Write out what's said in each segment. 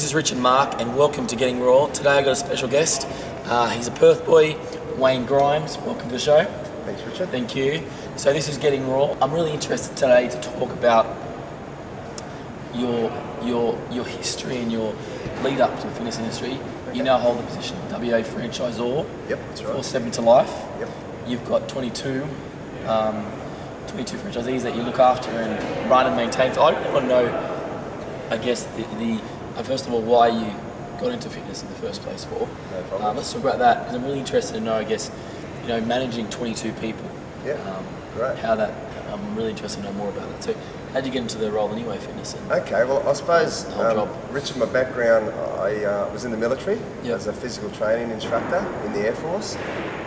is Rich and Mark, and welcome to Getting Raw. Today I got a special guest. He's a Perth boy, Wayne Grimes. Welcome to the show. Thanks, Richard. Thank you. So this is Getting Raw. I'm really interested today to talk about your history and your lead up to the fitness industry. Okay. You now hold the position of WA Franchisor. Yep, that's right. For Step Into Life. Yep. You've got 22 franchisees that you look after and run and maintain. So I want to know, I guess, first of all, why you got into fitness in the first place for. No problem. Let's talk about that, because I'm really interested to know, I guess, managing 22 people. Yeah, great. I'm really interested to know more about that. So how did you get into the role anyway, fitness? Okay, well, I suppose, job. Richard, my background, I was in the military. Yep. As a physical training instructor in the Air Force.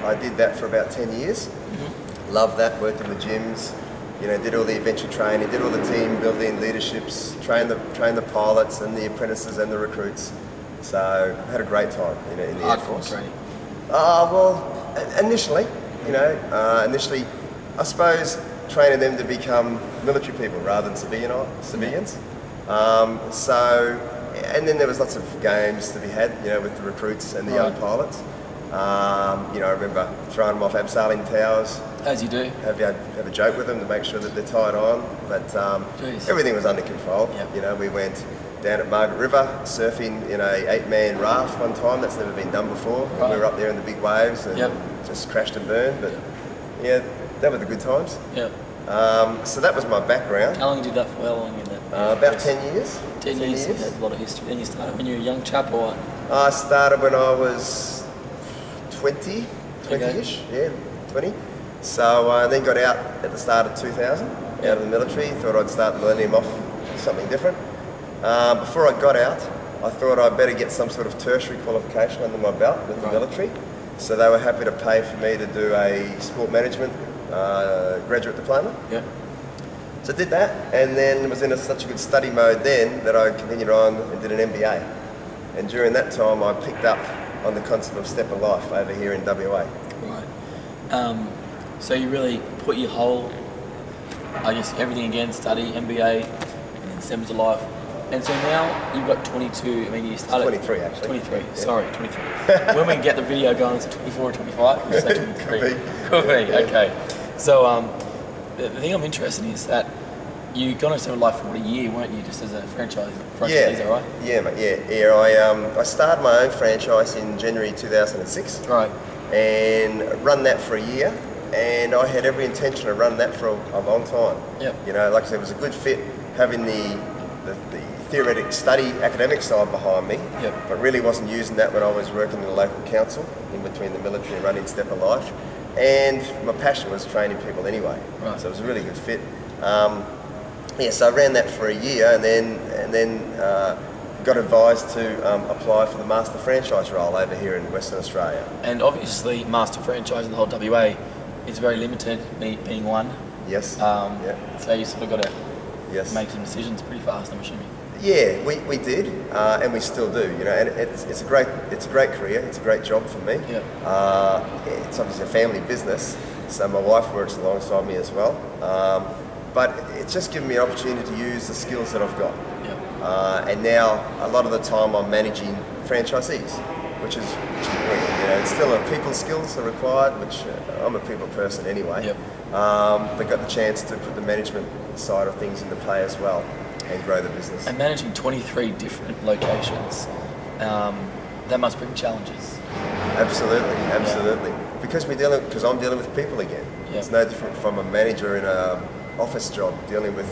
I did that for about 10 years. Mm-hmm. Loved that, worked in the gyms, did all the adventure training, did all the team building, leaderships, trained the pilots and the apprentices and the recruits. So I had a great time in the Air Force. Training? Well, initially, I suppose training them to become military people rather than civilians. And then there was lots of games to be had, with the recruits and the young pilots. I remember throwing them off abseiling towers. As you do. Have a joke with them to make sure that they're tied on. But everything was under control. Yep. We went down at Margaret River surfing in a 8-man raft one time. That's never been done before. Right. We were up there in the big waves and just crashed and burned. But yeah, that were the good times. Yep. So that was my background. How long did you do that for? How long did that? About 10 years. 10 years. So that's a lot of history. Then you started when you were a young chap, or what? I started when I was 20-ish, yeah, 20. So I then got out at the start of 2000, out of the military. Thought I'd start the millennium off with something different. Before I got out, I thought I'd better get some sort of tertiary qualification under my belt with the military. So they were happy to pay for me to do a sport management graduate diploma. Yep. So I did that, and then was in such a good study mode then that I continued on and did an MBA. And during that time, I picked up on the concept of Step of Life over here in WA. Right. So you really put your whole, I guess, everything again, study, MBA, and then Step Into Life. And so now you've got 22, I mean you started... 23 actually. 23, yeah. Sorry, 23. When we get the video going, it's 24 or 25? We'll say 23. Could be, okay. So the thing I'm interested in is that you got into life for a year, weren't you, just as a franchisee, is that right? Yeah, mate, yeah. I started my own franchise in January 2006. Right. And run that for a year. And I had every intention of running that for a long time. Yep. Like I said, it was a good fit having the theoretic study, academic side behind me, but really wasn't using that when I was working in the local council, in between the military and running Step of Life. And my passion was training people anyway, so it was a really good fit. So I ran that for a year, and then got advised to apply for the master franchise role over here in Western Australia. And obviously, master franchise in the whole WA is very limited, being one. Yes. So you sort of got to make some decisions pretty fast, I'm assuming. Yeah, we did, and we still do. And it's a great career. It's a great job for me. Yeah. It's obviously a family business, so my wife works alongside me as well. But it's just given me an opportunity to use the skills that I've got. Yeah. And now a lot of the time I'm managing franchisees, which is great. It's still people skills are required, which I'm a people person anyway. Yep. But got the chance to put the management side of things into play as well and grow the business. And managing 23 different locations, that must bring challenges. Absolutely. Because I'm dealing with people again. Yep. It's no different from a manager in a office job dealing with,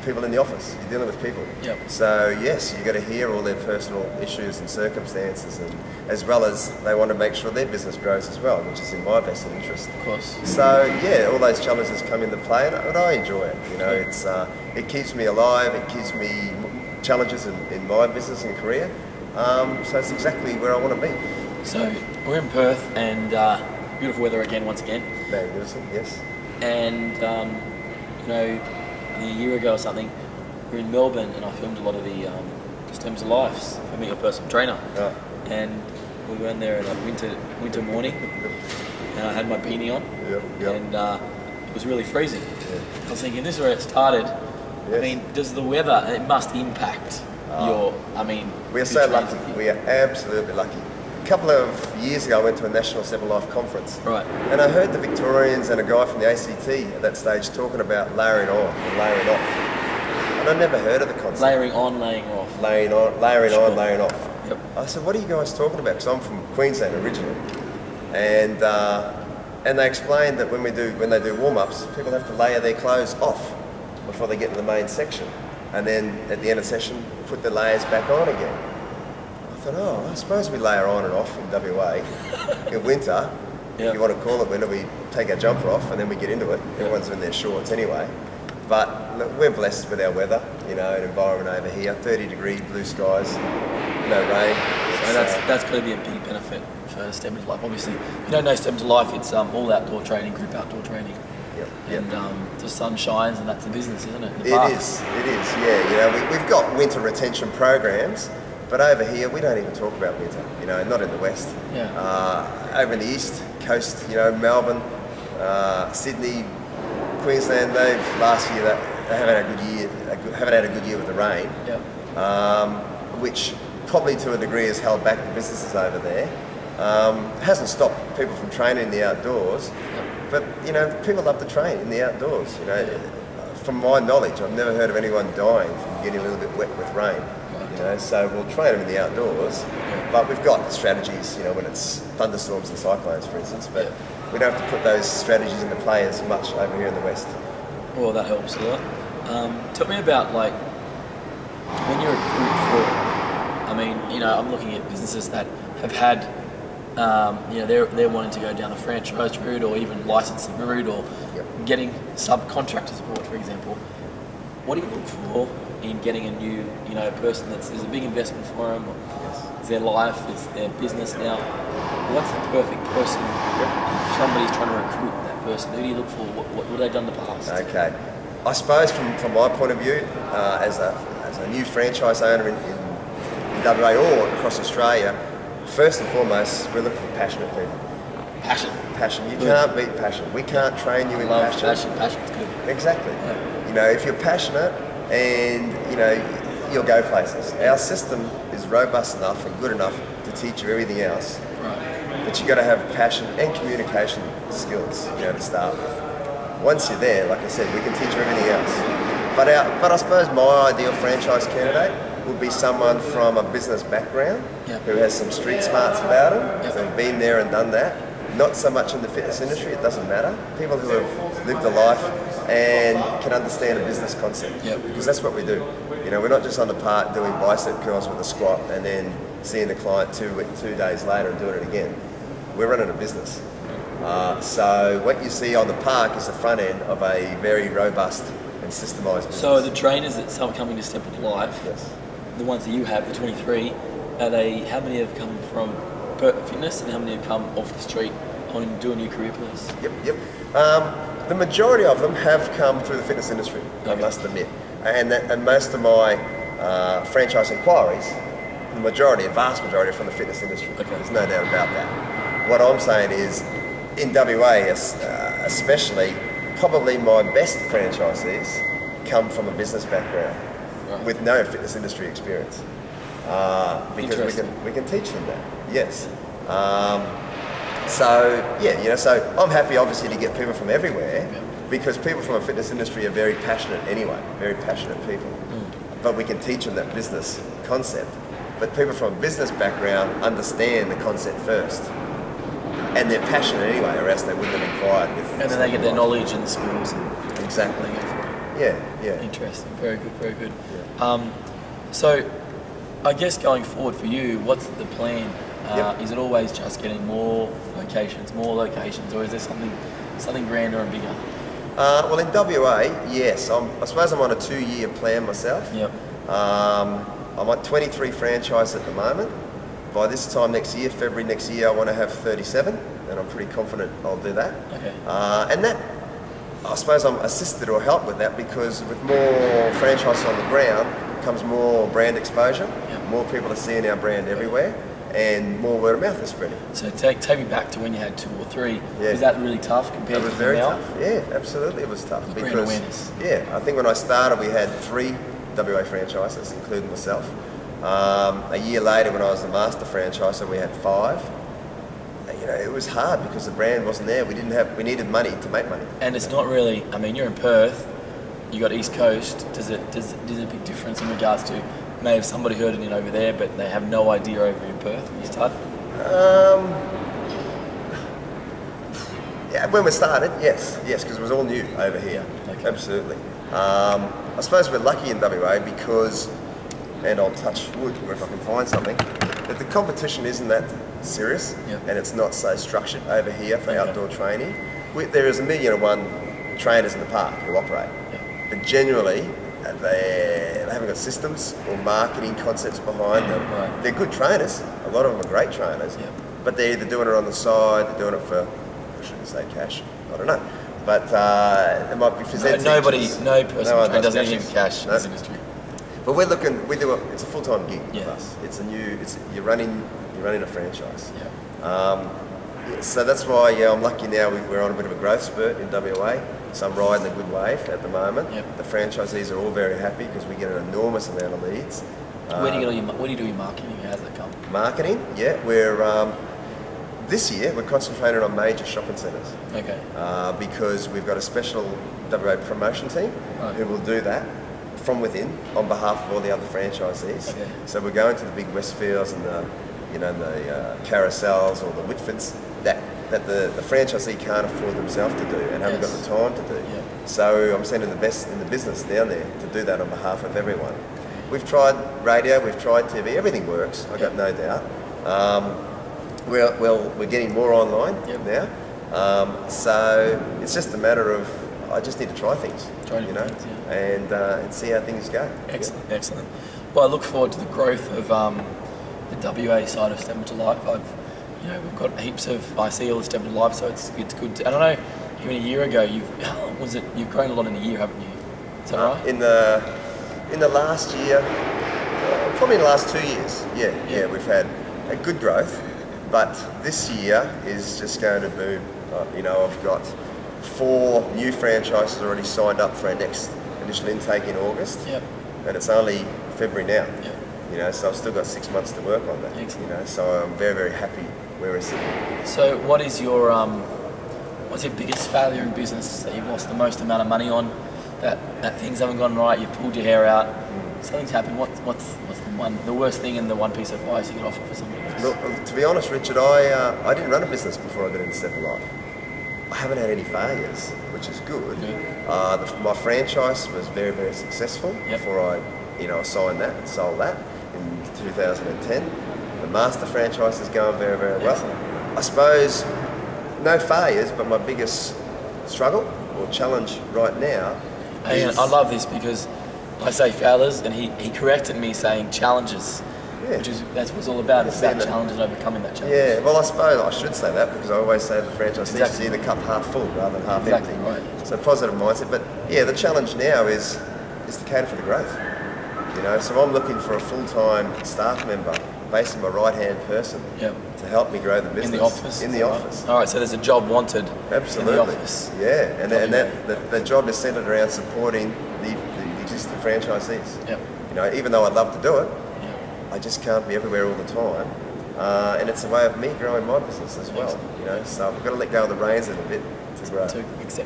people in the office. You're dealing with people. Yep. So yes, you've got to hear all their personal issues and circumstances, and as well as they want to make sure their business grows as well, which is in my best interest. Of course. So yeah, all those challenges come into play, and I enjoy it. It's it keeps me alive. It gives me challenges in my business and career. So it's exactly where I want to be. So we're in Perth, and beautiful weather again, once again. Magnificent, yes. And a year ago or something, we were in Melbourne, and I filmed a lot of the Stems of Lives for me, a personal trainer. Oh. And we went there in a winter morning, and I had my beanie on, and it was really freezing. Yeah. I was thinking, this is where it started. Yes. I mean, does the weather, it must impact we're so lucky. We are absolutely lucky. A couple of years ago, I went to a National Seven Life conference. Right. And I heard the Victorians and a guy from the ACT at that stage talking about layering on and layering off. And I never heard of the concept. Layering on, laying off. Layering on, layering off. Yep. I said, what are you guys talking about? Because I'm from Queensland originally. And they explained that when they do warm-ups, people have to layer their clothes off before they get to the main section. And then at the end of the session, put the layers back on again. I thought, I suppose we layer on and off in WA. In winter, if you want to call it winter, we take our jumper off and then we get into it. Everyone's in their shorts anyway. But look, we're blessed with our weather, an environment over here, 30-degree blue skies, no rain. So that's going to be a big benefit for STEM to Life. Obviously, if you don't know STEM to Life, it's all outdoor training, group outdoor training. And the sun shines, and that's the business, isn't it? It is, yeah. We've got winter retention programs, but over here we don't even talk about winter. Not in the west. Over in the east coast, Melbourne, Sydney, Queensland. Last year they haven't had a good year. Haven't had a good year with the rain, which probably to a degree has held back the businesses over there. Hasn't stopped people from training in the outdoors. But, people love to train in the outdoors. From my knowledge, I've never heard of anyone dying from getting a little bit wet with rain. So we'll train them in the outdoors. But we've got strategies, when it's thunderstorms and cyclones, for instance. But we don't have to put those strategies into play as much over here in the West. Well, that helps a lot. Tell me about, when you recruit for, I'm looking at businesses that have had they're wanting to go down the franchise route or even licensing route or getting subcontractor support, for example. What do you look for in getting a new, person that's a big investment for them? It's their life, it's their business now. What's the perfect person? If somebody's trying to recruit that person, who do you look for? What have they done in the past? Okay. I suppose from my point of view, as a new franchise owner in WA or across Australia, first and foremost, we're looking for passionate people. Passion. You can't beat passion. We can't train you in passion. Passion's good. Exactly. If you're passionate and, you'll go places. Our system is robust enough and good enough to teach you everything else. Right. But you've got to have passion and communication skills, to start with. Once you're there, like I said, we can teach you everything else. But I suppose my ideal franchise candidate would be someone from a business background who has some street smarts about them, who've been there and done that. Not so much in the fitness industry, it doesn't matter. People who have lived a life and can understand a business concept, because that's what we do. We're not just on the park doing bicep curls with a squat and then seeing the client 2 days later and doing it again. We're running a business. So what you see on the park is the front end of a very robust and systemised business. So the trainers that are coming to Step Into Life, the ones that you have, the 23, how many have come from fitness and how many have come off the street on doing your career plans? Yep. The majority of them have come through the fitness industry, I must admit. And most of my franchise inquiries, a vast majority are from the fitness industry. There's no doubt about that. What I'm saying is, in WA especially, probably my best franchisees come from a business background with no fitness industry experience. Because we can teach them that. Yes. So I'm happy obviously to get people from everywhere because people from a fitness industry are very passionate anyway, very passionate people. But we can teach them that business concept. But people from a business background understand the concept first. And they're passionate anyway, or else they wouldn't have inquired with. And then they get their knowledge and the skills. Exactly. Yeah. Interesting. Very good. Yeah. So, I guess going forward for you, what's the plan? Is it always just getting more locations, or is there something grander and bigger? Well, in WA, yes. I suppose I'm on a 2-year plan myself. I'm at 23 franchise at the moment. By this time next year, February next year, I want to have 37, and I'm pretty confident I'll do that. And that, I suppose I'm assisted or helped with that because with more franchises on the ground comes more brand exposure, more people are seeing our brand everywhere, and more word of mouth is spreading. So take me back to when you had 2 or 3. Was that really tough compared to now? It was very tough. Yeah, absolutely, it was tough. Brand awareness. Yeah, I think when I started, we had 3 WA franchises, including myself. A year later, when I was the master franchiser, we had 5. You know, it was hard because the brand wasn't there. We needed money to make money. And it's not really. I mean, you're in Perth. You got East Coast. Does it a big difference in regards to may have somebody heard it over there, but they have no idea over in Perth when you started? Yeah, when we started, yes, because it was all new over here. Okay. Absolutely. I suppose we're lucky in WA because, and I'll touch wood if I can find something, that the competition isn't that serious, and it's not so structured over here for outdoor training. There is 1,000,001 trainers in the park who operate, but generally they haven't got systems or marketing concepts behind them. Right. They're good trainers. A lot of them are great trainers, but they're either doing it on the side, they're doing it for, I shouldn't say cash, I don't know. But it might be presented. No personal trainer does anything for cash in this industry. But it's a full-time gig for us. You're running a franchise. So that's why I'm lucky now. We're on a bit of a growth spurt in WA. So I'm riding a good wave at the moment. The franchisees are all very happy because we get an enormous amount of leads. Where do you do your marketing? How does that come? Marketing, this year we're concentrating on major shopping centres. Okay. Because we've got a special WA promotion team who will do that from within on behalf of all the other franchisees. Okay. So we're going to the big Westfields and the Carousels or the Whitfords that the franchisee can't afford themselves to do and haven't got the time to do. So I'm sending the best in the business down there to do that on behalf of everyone. We've tried radio, we've tried TV, everything works, I got no doubt. We're getting more online now. So it's just a matter of, I just need to try things, and see how things go. Excellent, excellent. Well, I look forward to the growth of the WA side of Step Into Life. We've got heaps of, I see all the Step Into Life, so it's good. I don't know, even a year ago, you've grown a lot in a year, haven't you? Is that right? In the last year, probably in the last 2 years, we've had a good growth, but this year is just going to boom. I've got 4 new franchises already signed up for our next initial intake in August, and it's only February now. So I've still got 6 months to work on that. So I'm very, very happy where we're sitting. So what's your biggest failure in business that you've lost the most amount of money on? That things haven't gone right, you've pulled your hair out, something's happened. What's the worst thing and the one piece of advice you could offer for somebody else? Look, to be honest, Richard, I didn't run a business before I got into Step of Life. I haven't had any failures, which is good. My franchise was very, very successful before I signed that and sold that in 2010. The master franchise is going very, very well. Excellent. I suppose no failures, but my biggest struggle or challenge right now is... I love this because I say failures and he corrected me saying challenges. That's what it's all about. It's about challenges and overcoming that challenge. Yeah, well, I suppose I should say that because I always say to the franchise needs to see the cup half full rather than half empty. Right. So positive mindset. But the challenge now is to cater for the growth. So I'm looking for a full-time staff member, basically my right-hand person, to help me grow the business. In the office. All right, so there's a job wanted. Absolutely. In the office. Yeah, and that job is centred around supporting the existing franchisees. Even though I'd love to do it, I just can't be everywhere all the time, and it's a way of me growing my business as well. So I've got to let go of the reins a little bit to grow.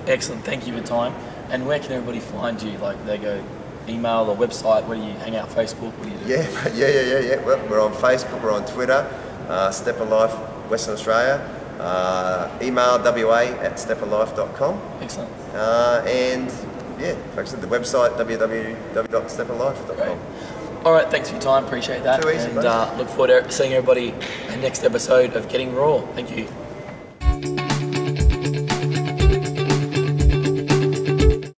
Excellent. Thank you for your time. And where can everybody find you? Like they go email or website? Where do you hang out? Facebook? What do you do? Yeah. Well, we're on Facebook. We're on Twitter. Step of Life Western Australia. Email wa@stepoflife.com. Excellent. And like I said, the website www.stepoflife.com. All right, thanks for your time. Appreciate that. Too easy, and look forward to seeing everybody in the next episode of Getting Raw. Thank you.